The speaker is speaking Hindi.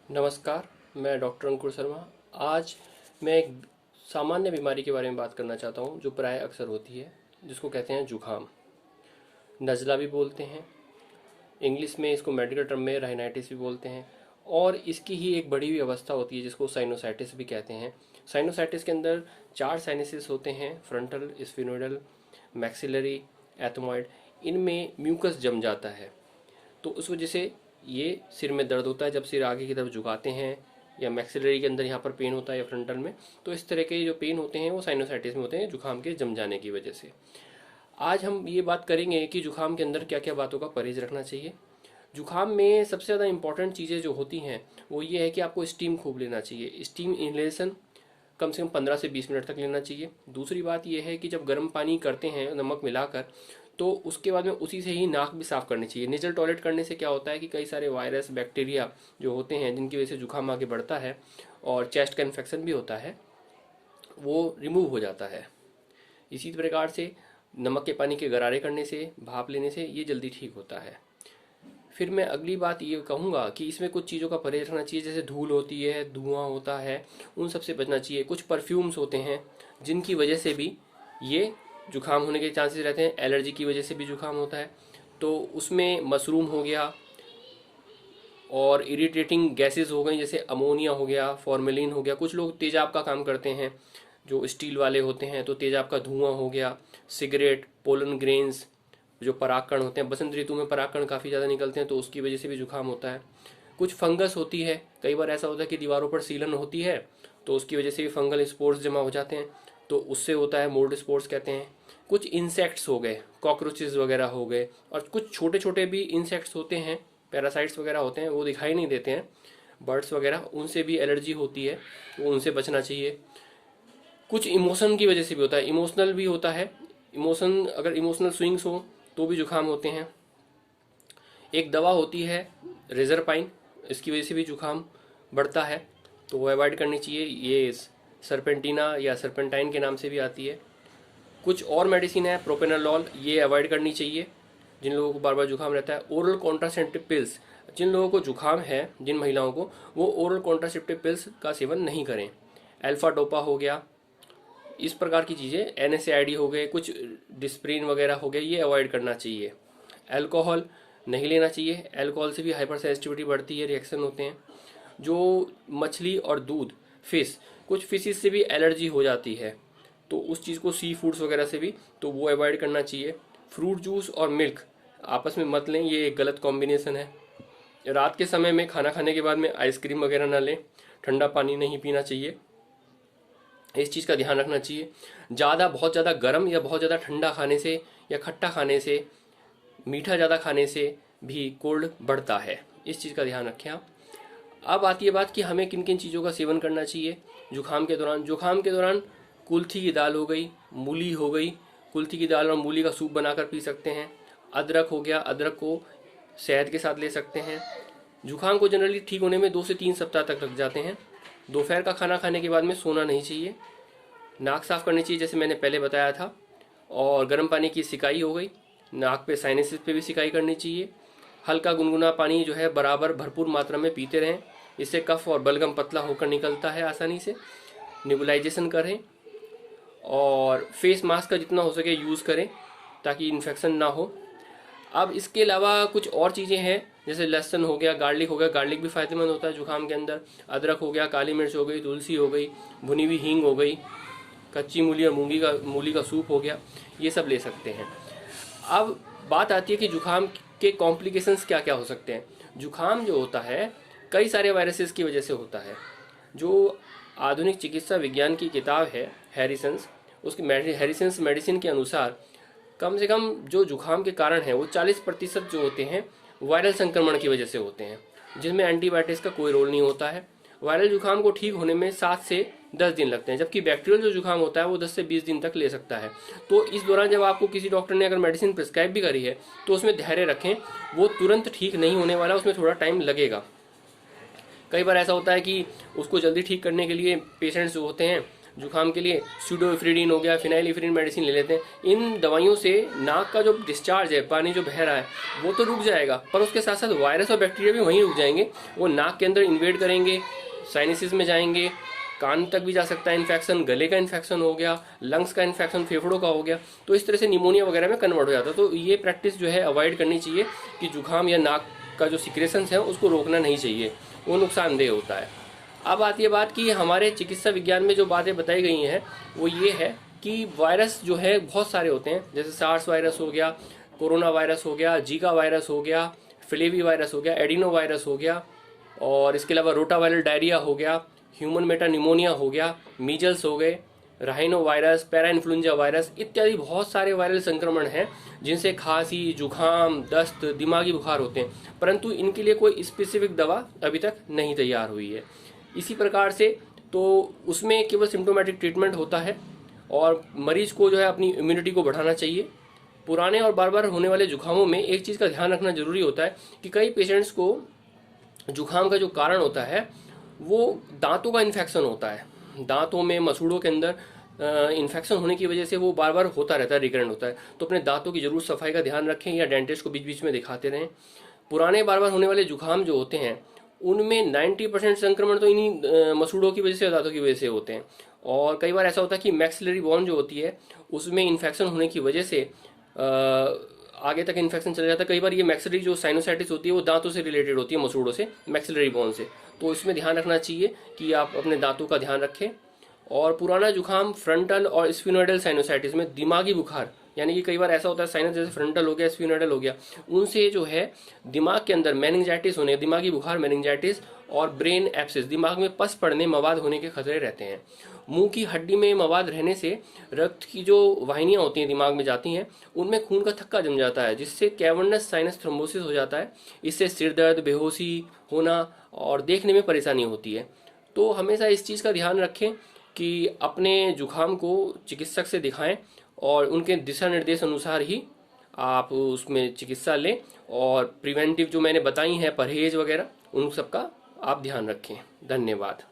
नमस्कार। मैं डॉक्टर अंकुर शर्मा। आज मैं एक सामान्य बीमारी के बारे में बात करना चाहता हूँ जो प्राय अक्सर होती है, जिसको कहते हैं जुखाम। नज़ला भी बोलते हैं, इंग्लिश में इसको मेडिकल टर्म में राइनाइटिस भी बोलते हैं। और इसकी ही एक बड़ी हुई अवस्था होती है जिसको साइनोसाइटिस भी कहते हैं। साइनोसाइटिस के अंदर 4 साइनसेस होते हैं, फ्रंटल, स्फिनोइडल, मैक्सिलरी, एथमॉइड। इनमें म्यूकस जम जाता है, तो उस वजह से ये सिर में दर्द होता है जब सिर आगे की तरफ झुकाते हैं, या मैक्सिलरी के अंदर यहाँ पर पेन होता है, या फ्रंटल में। तो इस तरह के जो पेन होते हैं वो साइनोसाइटिस में होते हैं, जुखाम के जम जाने की वजह से। आज हम ये बात करेंगे कि जुखाम के अंदर क्या क्या बातों का परहेज रखना चाहिए। जुखाम में सबसे ज़्यादा इंपॉर्टेंट चीज़ें जो होती हैं वो ये है कि आपको स्टीम खूब लेना चाहिए। स्टीम इनहेलेशन कम से कम 15 से 20 मिनट तक लेना चाहिए। दूसरी बात यह है कि जब गर्म पानी करते हैं नमक मिलाकर, तो उसके बाद में उसी से ही नाक भी साफ़ करनी चाहिए। नेजल टॉयलेट करने से क्या होता है कि कई सारे वायरस, बैक्टीरिया जो होते हैं जिनकी वजह से जुखाम आगे बढ़ता है और चेस्ट का इन्फेक्शन भी होता है, वो रिमूव हो जाता है। इसी प्रकार से नमक के पानी के गरारे करने से, भाप लेने से ये जल्दी ठीक होता है। फिर मैं अगली बात ये कहूँगा कि इसमें कुछ चीज़ों का परहेज रखना चाहिए, जैसे धूल होती है, धुआं होता है, उन सब से बचना चाहिए। कुछ परफ्यूम्स होते हैं जिनकी वजह से भी ये जुखाम होने के चांसेस रहते हैं। एलर्जी की वजह से भी जुखाम होता है, तो उसमें मशरूम हो गया और इरिटेटिंग गैसेस हो गई, जैसे अमोनिया हो गया, फॉर्मेलिन हो गया। कुछ लोग तेजाब का काम करते हैं जो स्टील वाले होते हैं, तो तेजाब का धुआं हो गया। सिगरेट, पोलन ग्रेन्स, जो परागकण होते हैं, बसंत ऋतु में परागकण काफ़ी ज़्यादा निकलते हैं, तो उसकी वजह से भी जुखाम होता है। कुछ फंगस होती है, कई बार ऐसा होता है कि दीवारों पर सीलन होती है, तो उसकी वजह से भी फंगल स्पोर्स जमा हो जाते हैं, तो उससे होता है, मोल्ड स्पोर्स कहते हैं। कुछ इंसेक्ट्स हो गए, कॉकरोचेस वगैरह हो गए, और कुछ छोटे छोटे भी इंसेक्ट्स होते हैं, पैरासाइट्स वगैरह होते हैं, वो दिखाई नहीं देते हैं, बर्ड्स वगैरह, उनसे भी एलर्जी होती है, तो उनसे बचना चाहिए। कुछ इमोशन की वजह से भी होता है, इमोशनल भी होता है। इमोशन, अगर इमोशनल स्विंग्स हो तो भी जुखाम होते हैं। एक दवा होती है रेजरपाइन, इसकी वजह से भी जुखाम बढ़ता है, तो वो अवॉइड करनी चाहिए। ये सरपेंटिना या सरपेंटाइन के नाम से भी आती है। कुछ और मेडिसिन है प्रोपेनोलॉल, ये अवॉइड करनी चाहिए जिन लोगों को बार बार जुखाम रहता है। ओरल कॉन्ट्रासेप्टिव पिल्स, जिन लोगों को जुखाम है, जिन महिलाओं को, वो ओरल कॉन्ट्रासेप्टिव पिल्स का सेवन नहीं करें। अल्फा डोपा हो गया, इस प्रकार की चीज़ें, NSAID हो गए, कुछ डिस्प्रिन वगैरह हो गए, ये अवॉइड करना चाहिए। अल्कोहल नहीं लेना चाहिए, अल्कोहल से भी हाइपर सेंसिटिविटी बढ़ती है, रिएक्शन होते हैं। जो मछली और दूध, फिश, कुछ फिशेस से भी एलर्जी हो जाती है, तो उस चीज़ को, सी फूड्स वगैरह से भी, तो वो अवॉइड करना चाहिए। फ्रूट जूस और मिल्क आपस में मत लें, ये एक गलत कॉम्बिनेशन है। रात के समय में खाना खाने के बाद में आइसक्रीम वगैरह ना लें। ठंडा पानी नहीं पीना चाहिए, इस चीज़ का ध्यान रखना चाहिए। बहुत ज़्यादा गर्म या बहुत ज़्यादा ठंडा खाने से, या खट्टा खाने से, मीठा ज़्यादा खाने से भी कोल्ड बढ़ता है, इस चीज़ का ध्यान रखें आप। अब आती है बात कि हमें किन किन चीज़ों का सेवन करना चाहिए जुखाम के दौरान। जुखाम के दौरान कुल्थी की दाल हो गई, मूली हो गई, कुल्थी की दाल और मूली का सूप बनाकर पी सकते हैं। अदरक हो गया, अदरक को शहद के साथ ले सकते हैं। जुखाम को जनरली ठीक होने में 2 से 3 सप्ताह तक लग जाते हैं। दोपहर का खाना खाने के बाद में सोना नहीं चाहिए। नाक साफ़ करनी चाहिए, जैसे मैंने पहले बताया था। और गर्म पानी की सिकाई हो गई, नाक पे, साइनसेस पे भी सिकाई करनी चाहिए। हल्का गुनगुना पानी जो है बराबर भरपूर मात्रा में पीते रहें, इससे कफ और बलगम पतला होकर निकलता है आसानी से। नेबुलाइजेशन करें और फेस मास्क का जितना हो सके यूज़ करें ताकि इन्फेक्शन ना हो। अब इसके अलावा कुछ और चीज़ें हैं, जैसे लहसुन हो गया, गार्लिक हो गया। गार्लिक भी फ़ायदेमंद होता है जुखाम के अंदर। अदरक हो गया, काली मिर्च हो गई, तुलसी हो गई, भुनी हुई हींग हो गई, कच्ची मूली और मूली का सूप हो गया, ये सब ले सकते हैं। अब बात आती है कि जुखाम के कॉम्प्लिकेशंस क्या क्या हो सकते हैं। जुखाम जो होता है कई सारे वायरसेस की वजह से होता है। जो आधुनिक चिकित्सा विज्ञान की किताब है हैरिसन्स, उसकी हैरिसन्स मेडिसिन के अनुसार कम से कम जो जुखाम के कारण है वो 40% जो होते हैं वायरल संक्रमण की वजह से होते हैं, जिसमें एंटीबायोटिक्स का कोई रोल नहीं होता है। वायरल जुखाम को ठीक होने में 7 से 10 दिन लगते हैं, जबकि बैक्टीरियल जो जुखाम होता है वो 10 से 20 दिन तक ले सकता है। तो इस दौरान जब आपको किसी डॉक्टर ने अगर मेडिसिन प्रिस्क्राइब भी करी है तो उसमें धैर्य रखें, वो तुरंत ठीक नहीं होने वाला, उसमें थोड़ा टाइम लगेगा। कई बार ऐसा होता है कि उसको जल्दी ठीक करने के लिए पेशेंट्स जो होते हैं जुकाम के लिए स्यूडोइफ्रिडीन हो गया, फिनाइलिफ्रिन मेडिसिन ले लेते हैं। इन दवाइयों से नाक का जो डिस्चार्ज है, पानी जो बह रहा है वो तो रुक जाएगा, पर उसके साथ साथ वायरस और बैक्टीरिया भी वहीं रुक जाएंगे। वो नाक के अंदर इन्वेड करेंगे, साइनसिस में जाएंगे, कान तक भी जा सकता है इन्फेक्शन, गले का इन्फेक्शन हो गया, लंग्स का इन्फेक्शन, फेफड़ों का हो गया, तो इस तरह से निमोनिया वगैरह में कन्वर्ट हो जाता है। तो ये प्रैक्टिस जो है अवॉइड करनी चाहिए कि जुकाम या नाक का जो सिक्रेशंस है उसको रोकना नहीं चाहिए, वो नुकसानदेह होता है। अब आती है बात कि हमारे चिकित्सा विज्ञान में जो बातें बताई गई हैं वो ये है कि वायरस जो है बहुत सारे होते हैं, जैसे सार्स वायरस हो गया, कोरोना वायरस हो गया, जीका वायरस हो गया, फ्लेवी वायरस हो गया, एडिनो वायरस हो गया, और इसके अलावा रोटावायरल डायरिया हो गया, ह्यूमन मेटा निमोनिया हो गया, मीजल्स हो गए, rhino virus, para influenza virus इत्यादि बहुत सारे वायरल संक्रमण हैं जिनसे खांसी, जुखाम, दस्त, दिमागी बुखार होते हैं, परंतु इनके लिए कोई स्पेसिफिक दवा अभी तक नहीं तैयार हुई है। इसी प्रकार से तो उसमें केवल सिम्टोमेटिक ट्रीटमेंट होता है और मरीज को जो है अपनी इम्यूनिटी को बढ़ाना चाहिए। पुराने और बार बार होने वाले जुखामों में एक चीज़ का ध्यान रखना जरूरी होता है कि कई पेशेंट्स को जुखाम का जो कारण होता है वो दांतों का इन्फेक्शन होता है। दांतों में, मसूड़ों के अंदर इन्फेक्शन होने की वजह से वो बार बार होता रहता है, रिकरेंट होता है। तो अपने दांतों की जरूर सफाई का ध्यान रखें या डेंटिस्ट को बीच बीच में दिखाते रहें। पुराने बार बार होने वाले जुखाम जो होते हैं उनमें 90% संक्रमण तो इन्हीं मसूड़ों की वजह से, दांतों की वजह से होते हैं। और कई बार ऐसा होता है कि मैक्सिलरी बोन जो होती है उसमें इन्फेक्शन होने की वजह से आगे तक इन्फेक्शन चला जाता है। कई बार ये मैक्सिलरी जो साइनोसाइटिस होती है वो दांतों से रिलेटेड होती है, मसूड़ों से, मैक्सिलरी बोन से। तो इसमें ध्यान रखना चाहिए कि आप अपने दांतों का ध्यान रखें। और पुराना जुखाम फ्रंटल और स्फिनोइडल साइनोसाइटिस में दिमागी बुखार, यानी कि कई बार ऐसा होता है साइनस जैसे फ्रंटल हो गया, स्फिनोइडल हो गया, उनसे जो है दिमाग के अंदर मेनिंजाइटिस होने, दिमागी बुखार, मेनिंजाइटिस और ब्रेन एब्सेस, दिमाग में पस पड़ने, मवाद होने के खतरे रहते हैं। मुंह की हड्डी में मवाद रहने से रक्त की जो वाहिनियां होती हैं दिमाग में जाती हैं उनमें खून का थक्का जम जाता है, जिससे कैवर्नस साइनस थ्रोम्बोसिस हो जाता है। इससे सिर दर्द, बेहोशी होना और देखने में परेशानी होती है। तो हमेशा इस चीज़ का ध्यान रखें कि अपने जुखाम को चिकित्सक से दिखाएं और उनके दिशा निर्देश अनुसार ही आप उसमें चिकित्सा लें, और प्रिवेंटिव जो मैंने बताई हैं परहेज वगैरह उन सब का आप ध्यान रखें। धन्यवाद।